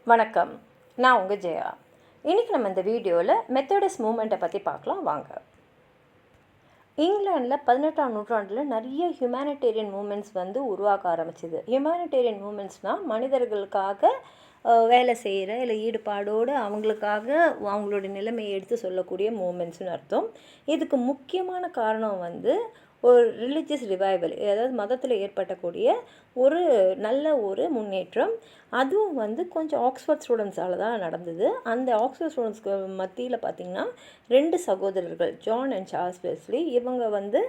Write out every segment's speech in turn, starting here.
வணக்கம். நான் உங்கள் ஜெயா. இன்றைக்கி நம்ம இந்த வீடியோவில் மெத்தடிஸ்ட் மூமெண்ட்டை பற்றி பார்க்கலாம் வாங்க. இங்கிலாண்டில் 18ஆம் நூற்றாண்டில் நிறைய ஹியூமனிடேரியன் மூமெண்ட்ஸ் உருவாக ஆரம்பிச்சிது. ஹியூமனிடேரியன் மூமெண்ட்ஸ்னால் மனிதர்களுக்காக வேலை செய்கிற இல்லை ஈடுபாடோடு அவங்களுக்காக அவங்களுடைய நிலைமையை எடுத்து சொல்லக்கூடிய மூமெண்ட்ஸ்னு அர்த்தம். இதுக்கு முக்கியமான காரணம் ஒரு ரிலீஜியஸ் ரிவைவல், அதாவது மதத்தில் ஏற்பட்டக்கூடிய ஒரு நல்ல ஒரு முன்னேற்றம். அதுவும் கொஞ்சம் ஆக்ஸ்ஃபோர்ட் ஸ்டூடெண்ட்ஸால் தான் நடந்தது. அந்த ஆக்ஸ்ஃபோர்ட் ஸ்டூடெண்ட்ஸ்க்கு மத்தியில் பார்த்திங்கன்னா 2 சகோதரர்கள், ஜான் அண்ட் சார்ல்ஸ் வெஸ்லி. இவங்க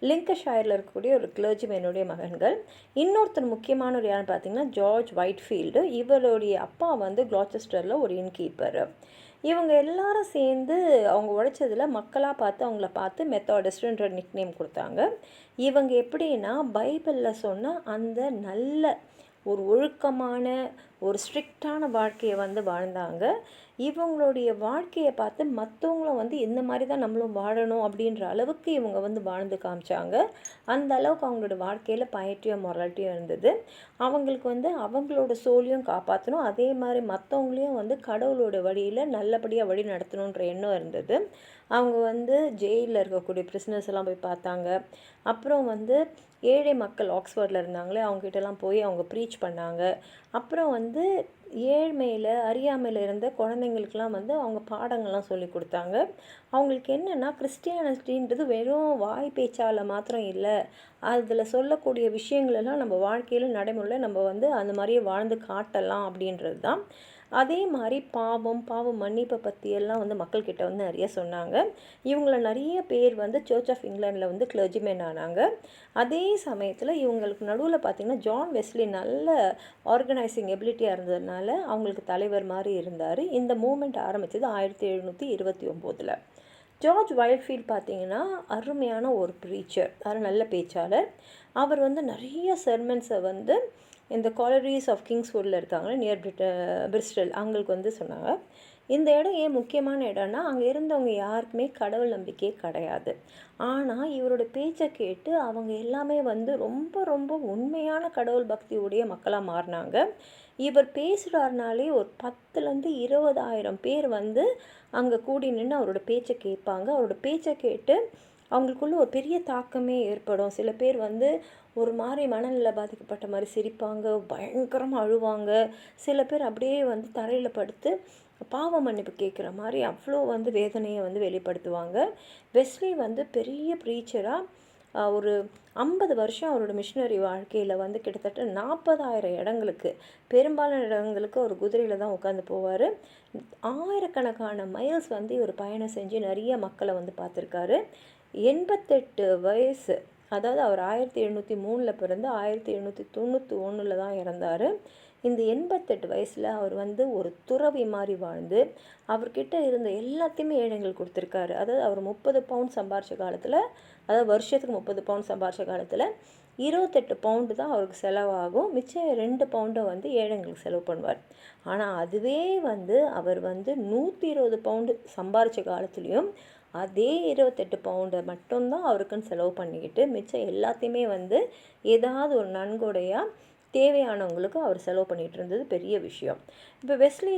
லிங்கஷாயரில் இருக்கக்கூடிய ஒரு கிளர்ஜிமேனுடைய மகன்கள். இன்னொருத்தர் முக்கியமானவர் யாருன்னு பார்த்திங்கன்னா ஜார்ஜ் ஒயிட்ஃபீல்டு. இவருடைய அப்பா கிளாச்செஸ்டரில் ஒரு இன்கீப்பர். இவங்க எல்லாரும் சேர்ந்து அவங்க உழைச்சதில் மக்களாக அவங்கள பார்த்து மெத்தாடிஸ்ட்ன்ற நிக்நேம் கொடுத்தாங்க. இவங்க எப்படின்னா பைபிளில் சொன்ன அந்த நல்ல ஒரு ஒழுக்கமான ஒரு ஸ்ட்ரிக்டான வாழ்க்கையை வாழ்ந்தாங்க. இவங்களுடைய வாழ்க்கையை பார்த்து மற்றவங்களும் இந்த மாதிரி தான் நம்மளும் வாழணும் அப்படின்ற அளவுக்கு இவங்க வாழ்ந்து காமிச்சாங்க. அந்த அளவுக்கு அவங்களோட வாழ்க்கையில் பயற்றியும் மொராலிட்டியும் இருந்தது. அவங்களுக்கு அவங்களோட சோலையும் காப்பாற்றணும், அதே மாதிரி மற்றவங்களையும் கடவுளோட வழியில் நல்லபடியாக வழி நடத்தணுன்ற எண்ணம் இருந்தது. அவங்க ஜெயிலில் இருக்கக்கூடிய பிரிசனர்ஸ் எல்லாம் போய் பார்த்தாங்க. அப்புறம் ஏழை மக்கள் ஆக்ஸ்ஃபோர்டில் இருந்தாங்களே அவங்ககிட்டலாம் போய் அவங்க ப்ரீச் பண்ணாங்க. அப்புறம் ஏழ்மையில் அறியாமையில் இருந்த குழந்தைங்களுக்கெலாம் அவங்க பாடங்கள்லாம் சொல்லி கொடுத்தாங்க. அவங்களுக்கு என்னென்னா கிறிஸ்டியானிட்டின்றது வெறும் வாய் பேச்சால் மாத்திரம் இல்லை, அதில் சொல்லக்கூடிய விஷயங்களெல்லாம் நம்ம வாழ்க்கையில் நடைமுறையில் நம்ம அந்த மாதிரியே வாழ்ந்து காட்டலாம் அப்படின்றது தான். அதே மாதிரி பாவம் மன்னிப்பை பற்றியெல்லாம் மக்கள்கிட்ட நிறைய சொன்னாங்க. இவங்கள நிறைய பேர் சர்ச் ஆஃப் இங்கிலாண்டில் கிளர்ஜிமேன் ஆனாங்க. அதே சமயத்தில் இவங்களுக்கு நடுவில் பார்த்திங்கன்னா ஜான் வெஸ்லி நல்ல ஆர்கனைசிங் எபிலிட்டியாக இருந்ததுனால அவங்களுக்கு தலைவர் மாதிரி இருந்தார். இந்த மூமெண்ட் ஆரம்பித்தது 1729. ஜார்ஜ் ஒயிட்ஃபீல்ட் பார்த்திங்கன்னா அருமையான ஒரு ப்ரீச்சர், நல்ல பேச்சாளர். அவர் நிறைய செர்மன்ஸை இந்த காலரிஸ் ஆஃப் கிங்ஸ்வுட்டில் இருக்காங்க, நியர் பிரிஸ்டல், அவங்களுக்கு சொன்னாங்க. இந்த இடம் ஏன் முக்கியமான இடம்னா அங்கே இருந்தவங்க யாருக்குமே கடவுள் நம்பிக்கையே கிடையாது. ஆனால் இவரோட பேச்சை கேட்டு அவங்க எல்லாமே ரொம்ப ரொம்ப உண்மையான கடவுள் பக்தியுடைய மக்களாக மாறினாங்க. இவர் பேசுகிறாருனாலே ஒரு 10,000 to 20,000 பேர் அங்கே கூடி நின்று அவரோட பேச்சை கேட்பாங்க. அவரோட பேச்சை கேட்டு அவங்களுக்குள்ள ஒரு பெரிய தாக்கமே ஏற்படும். சில பேர் ஒரு மாதிரி மனநிலை பாதிக்கப்பட்ட மாதிரி சிரிப்பாங்க, பயங்கரமாக அழுவாங்க. சில பேர் அப்படியே தரையில் படுத்து பாவ மன்னிப்பு கேட்குற மாதிரி அவ்வளோ வேதனையை வெளிப்படுத்துவாங்க. வெஸ்லி பெரிய ப்ரீச்சராக ஒரு 50 வருஷம் அவரோட மிஷினரி வாழ்க்கையில் கிட்டத்தட்ட 40,000 இடங்களுக்கு, பெரும்பாலான இடங்களுக்கு ஒரு குதிரையில் தான் உட்காந்து போவார். ஆயிரக்கணக்கான மைல்ஸ் இவர் பயணம் செஞ்சு நிறைய மக்களை பார்த்துருக்காரு. 88 வயசு, அதாவது அவர் 1703 பிறந்து 1791 தான் இறந்தார். இந்த 88 வயசில் அவர் ஒரு துறவி மாதிரி வாழ்ந்து அவர்கிட்ட இருந்த எல்லாத்தையுமே ஏழைகள் கொடுத்துருக்காரு. அதாவது அவர் 30 பவுண்ட் சம்பாரித்த காலத்தில், அதாவது வருஷத்துக்கு 30 பவுண்ட் சம்பாரித்த காலத்தில் 28 பவுண்டு தான் அவருக்கு செலவாகும். மிச்சம் 2 பவுண்டை ஏழைங்களுக்கு செலவு பண்ணுவார். ஆனால் அதுவே அவர் 120 பவுண்டு சம்பாரித்த காலத்துலேயும் அதே 28 பவுண்டை மட்டும்தான் அவருக்குன்னு செலவு பண்ணிக்கிட்டு மிச்சம் எல்லாத்தையுமே ஏதாவது ஒரு நன்கொடையாக தேவையானவங்களுக்கு அவர் செலவு பண்ணிகிட்டு இருந்தது பெரிய விஷயம். இப்போ வெஸ்லி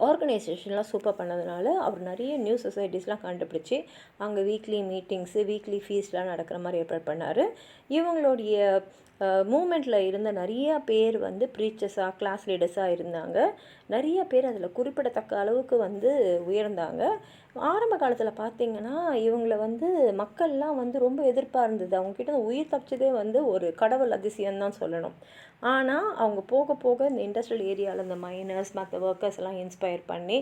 ஆர்கனைசேஷன்லாம் சூப்பர் பண்ணதுனால அவர் நிறைய நியூ சொசைட்டிஸ்லாம் கண்டுபிடிச்சி அங்கே வீக்லி மீட்டிங்ஸு, வீக்லி ஃபீஸ்லாம் நடக்கிற மாதிரி ஏற்பாடு பண்ணார். இவங்களுடைய மூமெண்ட்டில் இருந்த நிறையா பேர் ப்ரீச்சர்ஸாக, கிளாஸ் லீடர்ஸாக இருந்தாங்க. நிறைய பேர் அதில் குறிப்பிடத்தக்க அளவுக்கு உயர்ந்தாங்க. ஆரம்ப காலத்தில் பார்த்திங்கன்னா இவங்கள மக்கள்லாம் ரொம்ப எதிர்ப்பாக இருந்தது. அவங்கக்கிட்ட உயிர் தப்பிச்சதே ஒரு கடவுள் அதிசயம்தான் சொல்லணும். ஆனால் அவங்க போக போக இந்த இண்டஸ்ட்ரியல் ஏரியாவில் இந்த மைனர்ஸ் மற்ற ஒர்க்கர்ஸ் எல்லாம் இன்ஸ்பயர் பண்ணி,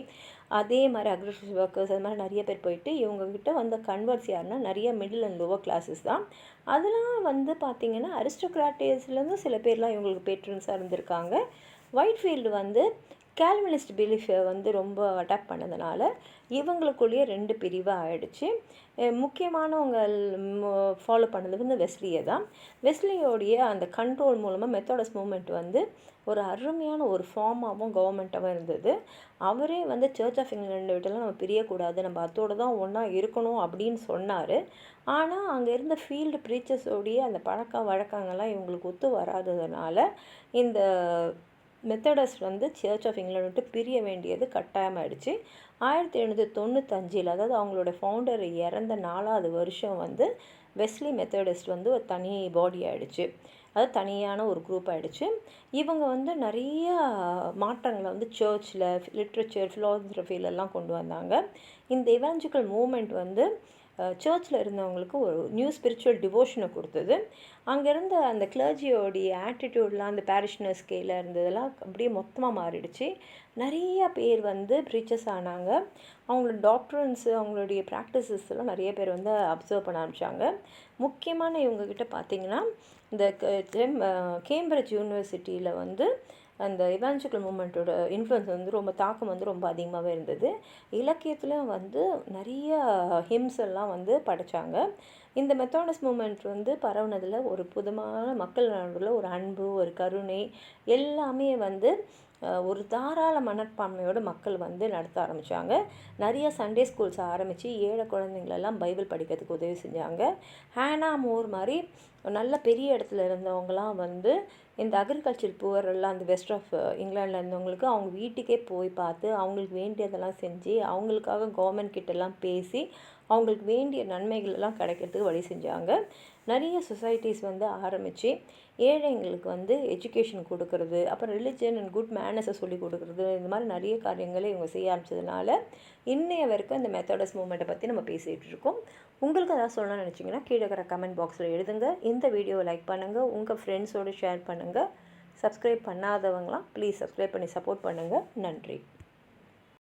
அதே மாதிரி அக்ரிகல்ச்சர் ஒர்க்கர்ஸ் அது மாதிரி நிறைய பேர் போயிட்டு இவங்கக்கிட்ட கன்வர்ட்ஸ் யாருன்னா நிறைய மிடில் அண்ட் லோவர் கிளாஸஸ் தான். அதெல்லாம் பார்த்திங்கன்னா அரிஸ்டோக்ராட்டிஸ்லேருந்து சில பேர்லாம் இவங்களுக்கு பேட்ரன்ஸாக இருந்திருக்காங்க. ஒயிட்ஃபீல்டு கேல்வினிஸ்ட் பிலீஃபை ரொம்ப அடாப்ட் பண்ணதுனால இவங்களுக்குள்ளேயே 2 பிரிவாக ஆகிடுச்சு. முக்கியமானவங்க ஃபாலோ பண்ணது வெஸ்லியை தான். வெஸ்லியோடைய அந்த கண்ட்ரோல் மூலமாக மெத்தடிஸ்ட் மூமெண்ட் ஒரு அருமையான ஒரு ஃபார்மாகவும் கவர்மெண்ட்டாகவும் இருந்தது. அவரே சர்ச் ஆஃப் இங்கிலாண்டை விட்டெல்லாம் நம்ம பிரியக்கூடாது, நம்ம அதோடு தான் ஒன்றா இருக்கணும் அப்படின்னு சொன்னார். ஆனால் அங்கே இருந்த ஃபீல்டு ப்ரீச்சர்ஸோடைய அந்த பழக்க வழக்கங்கள்லாம் இவங்களுக்கு ஒத்து வராததுனால இந்த மெத்தடிஸ்ட் வந்து சர்ச் ஆஃப் இங்கிலாந்து விட்டு பிரிய வேண்டியது கட்டாயமாயிடுச்சு. 1795 அதாவது அவங்களோட ஃபவுண்டர் இறந்த 4வது வருஷம் வந்து வெஸ்லி மெத்தடிஸ்ட் வந்து ஒரு தனி பாடி ஆகிடுச்சு. அது தனியான ஒரு குரூப் ஆகிடுச்சு. இவங்க வந்து நிறைய மாற்றங்களை வந்து சர்ச்சில், லிட்ரேச்சர், ஃபிலாசபிலெல்லாம் கொண்டு வந்தாங்க. இந்த எவாஞ்சலிக்கல் மூமெண்ட் வந்து சர்ச்சில் இருந்தவங்களுக்கு ஒரு நியூ ஸ்பிரிச்சுவல் டிவோஷனை கொடுத்தது. அங்கே இருந்த அந்த கிளர்ஜியோடைய ஆட்டிடியூட்லாம் அந்த பேரிஷ்னர் ஸ்கேலில் இருந்ததெல்லாம் அப்படியே மொத்தமாக மாறிடுச்சு. நிறைய பேர் வந்து ப்ரீச்சர்ஸ் ஆனாங்க. அவங்களோட டாக்டரன்ஸு, அவங்களுடைய ப்ராக்டிசஸ் எல்லாம் நிறைய பேர் வந்து அப்சர்வ் பண்ண ஆரம்பித்தாங்க. முக்கியமான இவங்கக்கிட்ட பார்த்திங்கன்னா இந்த கேம்பிரிட்ஜ் யூனிவர்சிட்டியில் வந்து அந்த எவாஞ்சலிக்கல் மூமெண்ட்டோட இன்ஃப்ளூயன்ஸ் வந்து ரொம்ப தாக்கம் வந்து ரொம்ப அதிகமாகவே இருந்தது. இலக்கியத்துலேயும் வந்து நிறைய ஹிம்ஸ் எல்லாம் வந்து படைத்தாங்க. இந்த மெத்தடிஸ்ட் மூமெண்ட் வந்து பரவுனதில் ஒரு புதுமான மக்கள் நடுவில் ஒரு அன்பு, ஒரு கருணை எல்லாமே வந்து ஒரு தாராள மனப்பான்மையோட மக்கள் வந்து நடத்த ஆரம்பித்தாங்க. நிறைய சண்டே ஸ்கூல்ஸ் ஆரம்பித்து ஏழை குழந்தைங்களெல்லாம் பைபிள் படிக்கிறதுக்கு உதவி செஞ்சாங்க. ஹேனா மோர் மாதிரி நல்ல பெரிய இடத்துல இருந்தவங்களாம் வந்து இந்த அக்ரிகல்ச்சர் புவர் எல்லாம் அந்த வெஸ்ட் ஆஃப் இங்கிலாண்டில் இருந்தவங்களுக்கு அவங்க வீட்டுக்கே போய் பார்த்து அவங்களுக்கு வேண்டியதெல்லாம் செஞ்சு அவங்களுக்காக கவர்மெண்ட் கிட்டெல்லாம் பேசி அவங்களுக்கு வேண்டிய நன்மைகள் எல்லாம் கிடைக்கிறதுக்கு வழி செஞ்சாங்க. நிறைய சொசைட்டிஸ் வந்து ஆரம்பித்து ஏழைங்களுக்கு வந்து எஜுகேஷன் கொடுக்கறது, அப்புறம் ரிலிஜன் அண்ட் குட் மேனர்ஸை சொல்லி கொடுக்குறது, இந்த மாதிரி நிறைய காரியங்களை இவங்க செய்ய ஆரம்பித்ததுனால இன்னைய வரைக்கும் இந்த மெத்தடிஸ்ட் மூமெண்ட்டை பற்றி நம்ம பேசிகிட்டு இருக்கோம். உங்களுக்கு ஏதாவது சொல்லணும்னு நினச்சிங்கன்னா கீழே இருக்கிற கமெண்ட் பாக்ஸில் எழுதுங்க. இந்த வீடியோவை லைக் பண்ணுங்கள், உங்கள் ஃப்ரெண்ட்ஸோடு ஷேர் பண்ணுங்கள். சப்ஸ்கிரைப் பண்ணாதவங்களாம் ப்ளீஸ் சப்ஸ்கிரைப் பண்ணி சப்போர்ட் பண்ணுங்கள். நன்றி.